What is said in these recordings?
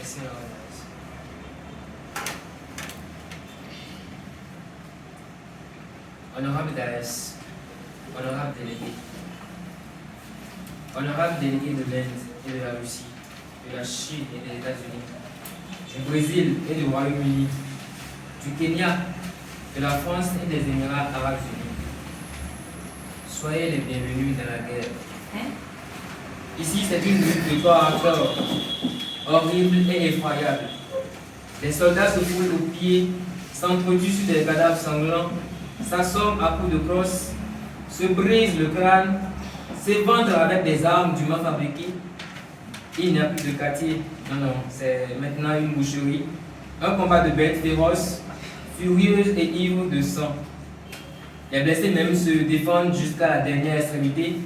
Merci, honorable Daès, honorable délégué de l'Inde et de la Russie, de la Chine et des États-Unis, du Brésil et du Royaume-Uni, du Kenya, de la France et des Émirats arabes unis. Soyez les bienvenus dans la guerre. Ici, c'est une lutte de corps à corps, horrible et effroyable. Les soldats se foulent aux pieds, s'entretuent sur des cadavres sanglants, s'assomment à coups de crosse, se brisent le crâne, s'éventrent avec des armes dûment fabriquées. Il n'y a plus de quartier, non, c'est maintenant une boucherie, un combat de bêtes féroces, furieuses et ivres de sang. Les blessés même se défendent jusqu'à la dernière extrémité.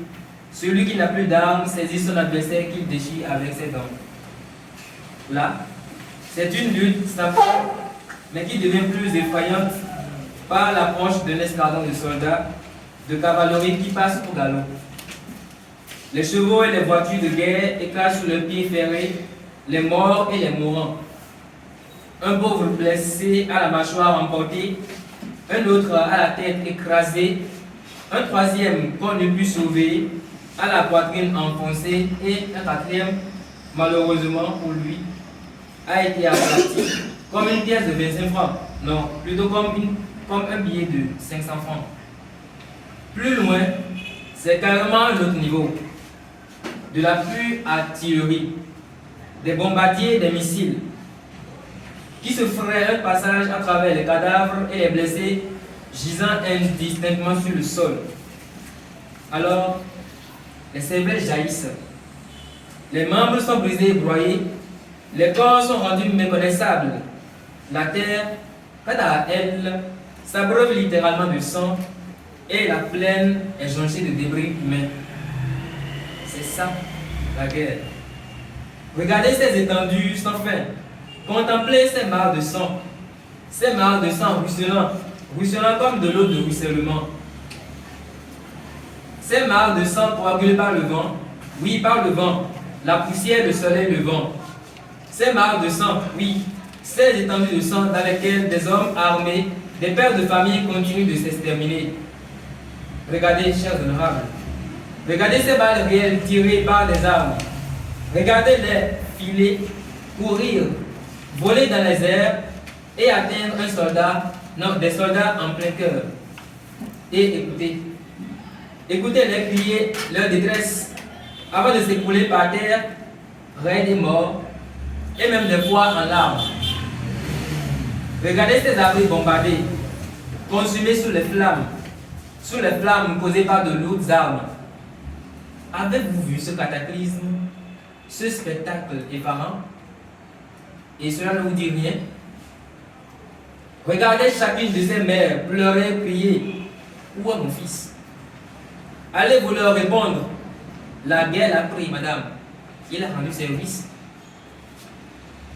Celui qui n'a plus d'armes saisit son adversaire qu'il déchire avec ses dents. Là, c'est une lutte sans fin, mais qui devient plus effrayante par l'approche d'un escadron de soldats, de cavalerie qui passe au galop. Les chevaux et les voitures de guerre éclatent sous leurs pieds ferrés les morts et les mourants. Un pauvre blessé à la mâchoire emportée, un autre à la tête écrasée, un troisième qu'on ne put sauver, à la poitrine enfoncée, et un quatrième, malheureusement pour lui, a été aplati comme une pièce de 25 francs. Non, plutôt comme un billet de 500 francs. Plus loin, c'est carrément un autre niveau. De la pure artillerie, des bombardiers, des missiles, qui se feraient un passage à travers les cadavres et les blessés gisant indistinctement sur le sol. Alors, les cervelles jaillissent, les membres sont brisés et broyés, les corps sont rendus méconnaissables. La terre, quant à elle, s'abreuve littéralement de sang et la plaine est jonchée de débris humains. C'est ça, la guerre. Regardez ces étendues sans fin. Contemplez ces mares de sang ruisselant comme de l'eau de ruissellement. Ces mares de sang coagulées par le vent, oui, par le vent, la poussière, le soleil, le vent. Ces mares de sang, oui, ces étendues de sang dans lesquelles des hommes armés, des pères de famille continuent de s'exterminer. Regardez, chers honorables, regardez ces balles réelles tirées par des armes. Regardez-les filer, courir, voler dans les airs et atteindre un soldat, non, des soldats en plein cœur. Et écoutez, écoutez-les crier leur détresse avant de s'écrouler par terre, raides et morts, et même des fois en larmes. Regardez ces abris bombardés, consumés sous les flammes causées par de lourdes armes. Avez-vous vu ce cataclysme, ce spectacle effarant? Et cela ne vous dit rien? Regardez chacune de ces mères pleurer, crier. Où est mon fils? Allez vous leur répondre. La guerre l'a pris, madame. Il a rendu service.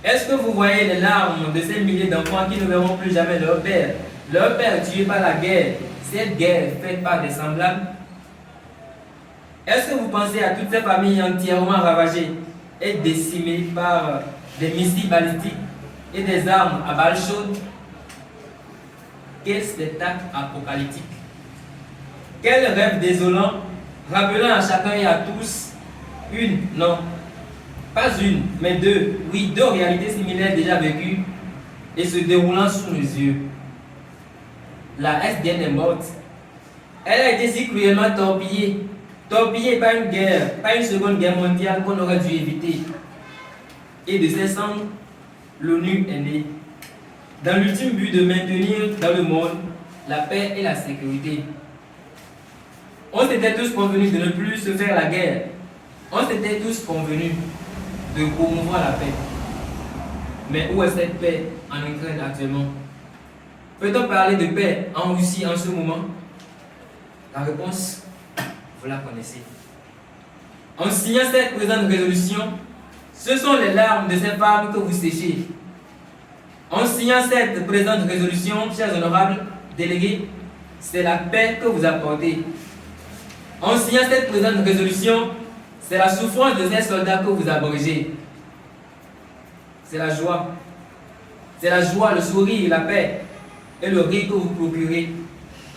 Est-ce que vous voyez les larmes de ces milliers d'enfants qui ne verront plus jamais leur père? Leur père tué par la guerre, cette guerre faite par des semblables? Est-ce que vous pensez à toutes ces familles entièrement ravagées et décimées par des missiles balistiques et des armes à balles chaudes? Quel spectacle apocalyptique! Quel rêve désolant, rappelant à chacun et à tous pas une, mais deux, oui, deux réalités similaires déjà vécues et se déroulant sous nos yeux. La SDN est morte. Elle a été si cruellement torpillée par une guerre, pas une seconde guerre mondiale qu'on aurait dû éviter. Et de ses cendres, l'ONU est née, dans l'ultime but de maintenir dans le monde la paix et la sécurité. On s'était tous convenus de ne plus se faire la guerre. On s'était tous convenus de promouvoir la paix. Mais où est cette paix en Ukraine actuellement? Peut-on parler de paix en Russie en ce moment? La réponse, vous la connaissez. En signant cette présente résolution, ce sont les larmes de ces femmes que vous séchez. En signant cette présente résolution, chers honorables délégués, c'est la paix que vous apportez. En signant cette présente résolution, c'est la souffrance de ces soldats que vous abrégez. c'est la joie. C'est la joie, le sourire, la paix et le rire que vous procurez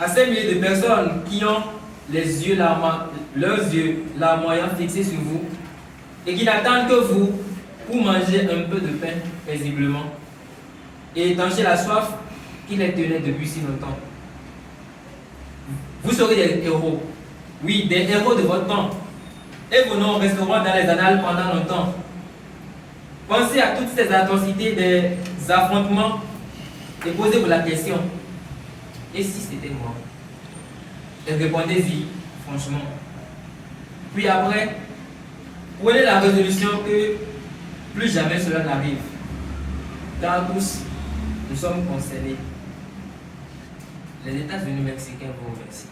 à ces milliers de personnes qui ont leurs yeux larmoyants fixés sur vous et qui n'attendent que vous pour manger un peu de pain paisiblement et étancher la soif qui les tenait depuis si longtemps. Vous serez des héros, oui, des héros de votre temps, et vos noms resteront dans les annales pendant longtemps. Pensez à toutes ces atrocités des affrontements et posez-vous la question, et si c'était moi? Et répondez-y franchement. Puis après, prenez la résolution que plus jamais cela n'arrive, car tous nous sommes concernés. Les États-Unis mexicains vous remercient.